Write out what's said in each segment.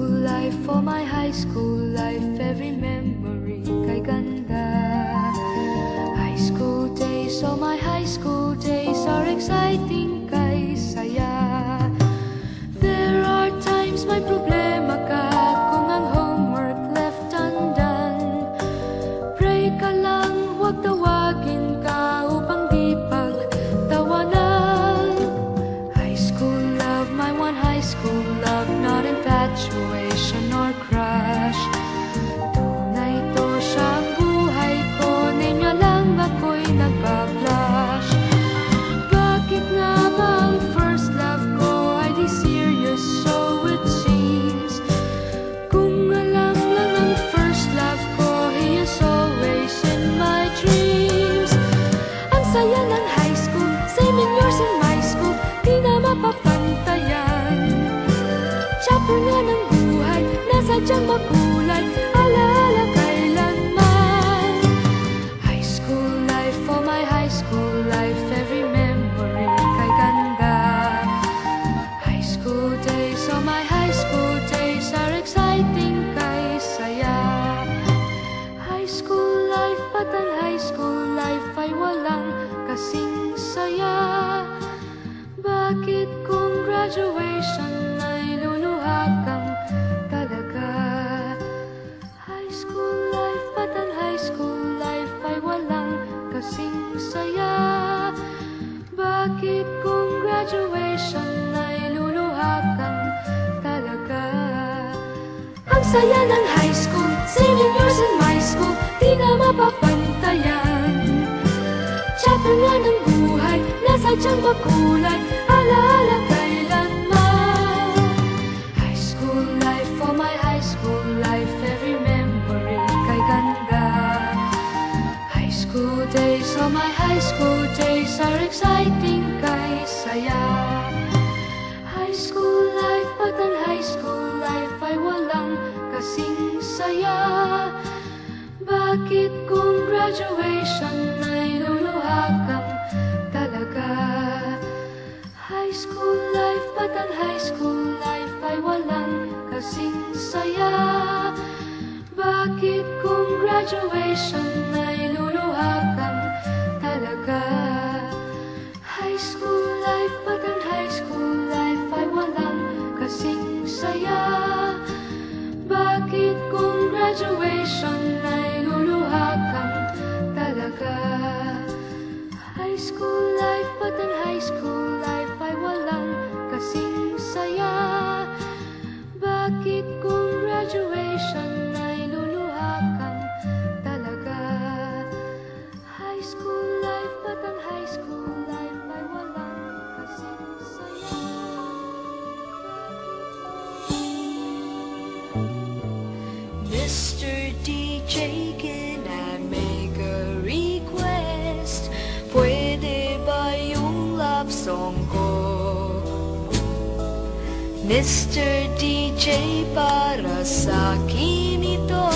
school life, for my high school life, every memory kay ganda. High school days, oh my high school days are exciting kay saya. There are times may problema ka kung ang homework left undone. Pray ka lang, huwag tawagin ka upang di pagtawanan. High school love, my one high school love, not infatuation or crush. Tunay to siyang buhay ko, niya lang ako'y nagpa-blush. Bakit nga ba ang first love ko ay di serious, so it seems? Kung alam lang ang first love ko, he is always in my dreams. Ang saya ng high school, same in yours in my school, di na mapapantayan. Chapter nga ng buhay, nasadyang makulay, alaala kailanman. High school life, for my high school life, every memory kay ganda. High school days, oh my high school days are exciting kay saya. High school life, but ang high school life ay walang kasing saya. Bakit kung graduation ay luluha kang talaga? High school life, but ang high school life ay walang kasing saya. Bakit kung graduation ay luluha kang talaga? Ang saya ng high school, same in yours in my school, di na mapapantayan. Chapter nga ng buhay, nasadyang makulay, alaala kailanman. High school life, for my high school life, every memory kay ganda. High school days, oh my high school days are exciting kay saya. High school life, but ang high school life ay walang kasing saya. Bakit kung graduation ay luluha kang talaga? High school life, but ang high school life ay walang kasing saya. Bakit kung graduation ay luluha kang talaga? High school life, but ang high school life ay walang kasing saya. Bakit kung graduation ay luluha kang talaga? High school life, but ang high school life ay walang kasing saya. Bakit kung graduation ay luluha kang talaga? High school life, but ang high school life ay walang kasing saya. Mr. DJ, can I make a request? Pwede ba yung love song ko? Mr. DJ, para sa akin ito,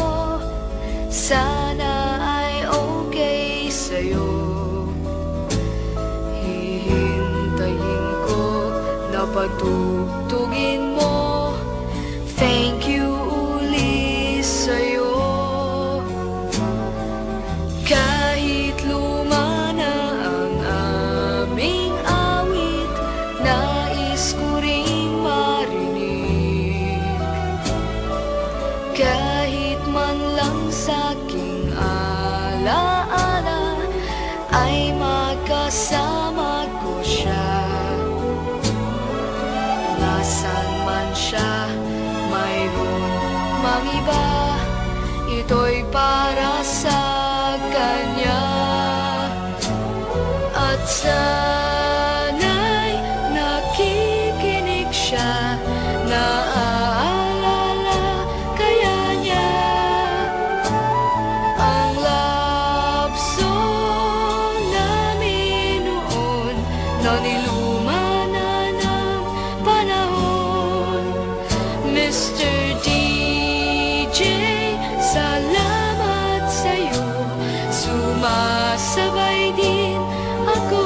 sana ay okay sa'yo. Hihintayin ko na patugtugin mo. Thank you uli sa'yo. Kahit luma na ang aming awit, nais ko ring marinig. Kahit man lang sa'king alaala, ay makasama ko siya. Nasaan man siya, mayroon mang iba, ito'y para sa kanya. At sana'y nakikinig siya, naaalala kaya niya ang love song namin noon, na niluma na ng panahon. Mr. DJ, salamat sa'yo, sumasabay din ako.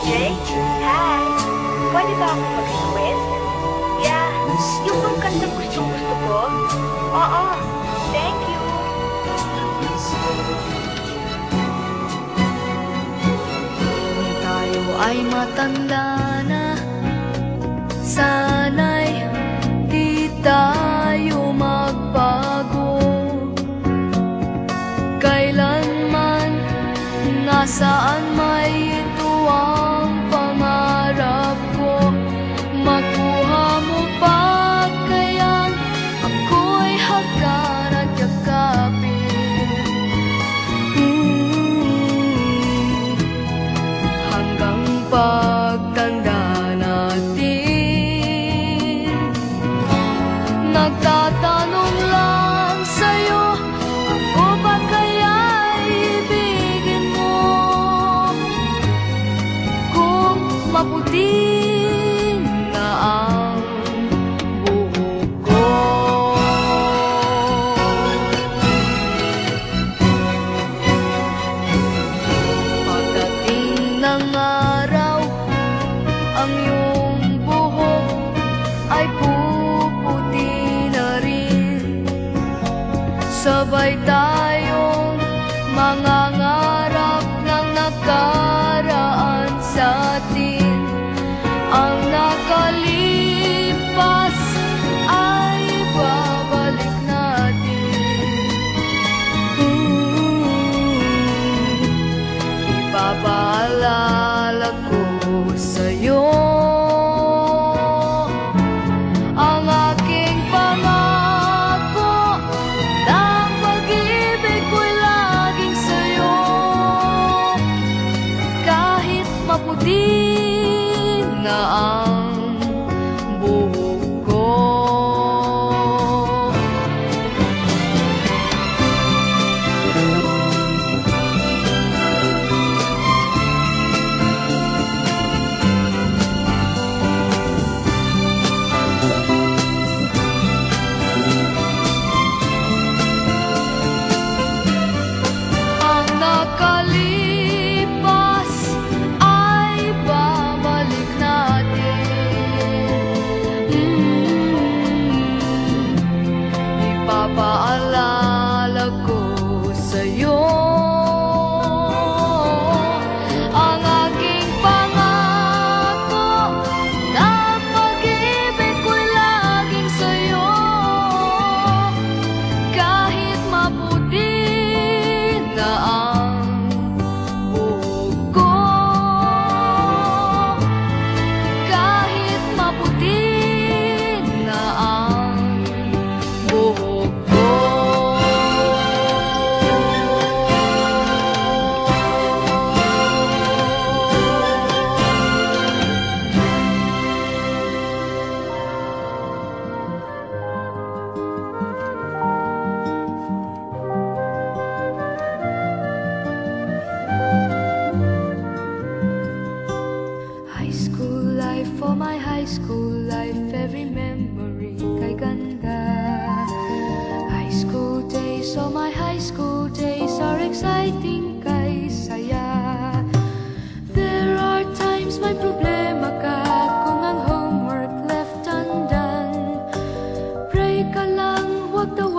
DJ? Hi! Pwede ba akong mag-request? Yeah, yung bang kantang gustong-gusto ko? Oo, thank you! Kung tayo ay matanda na, sana'y di tayo magbago. Kailanman, nasaan may ito ang pangarap ko. Makuha mo pa kayang ako'y hagkan at yakapin. Hanggang pagtanda natin, nagtatanong lang sa'yo, ako ba kaya ibigin mo? Kung maputi na ang buhok ko. Pagdating ng araw, ang iyong buhok ay puputi na rin. Sabay tayong mangangarap ng nakaraan sa atin. Ang nakalipas ay babalik natin. Ipapaalala ko sa'yo ang aking pangako, na ang pag-ibig ko'y laging sa'yo. Kahit maputi na ang buhok ko. Ang nakalipas ay babalik natin. Ipapaalala ko sa'yo ang aking pangako, na ang pag-ibig ko'y laging sa'yo. Kahit maputi na ang buhok ko, kahit maputi na ang buhok ko. High school life, for my high school life, every memory kay ganda. High school days, oh my high school days are exciting kay saya. There are times may problema ka kung ang homework left undone. Pray ka lang, wag daw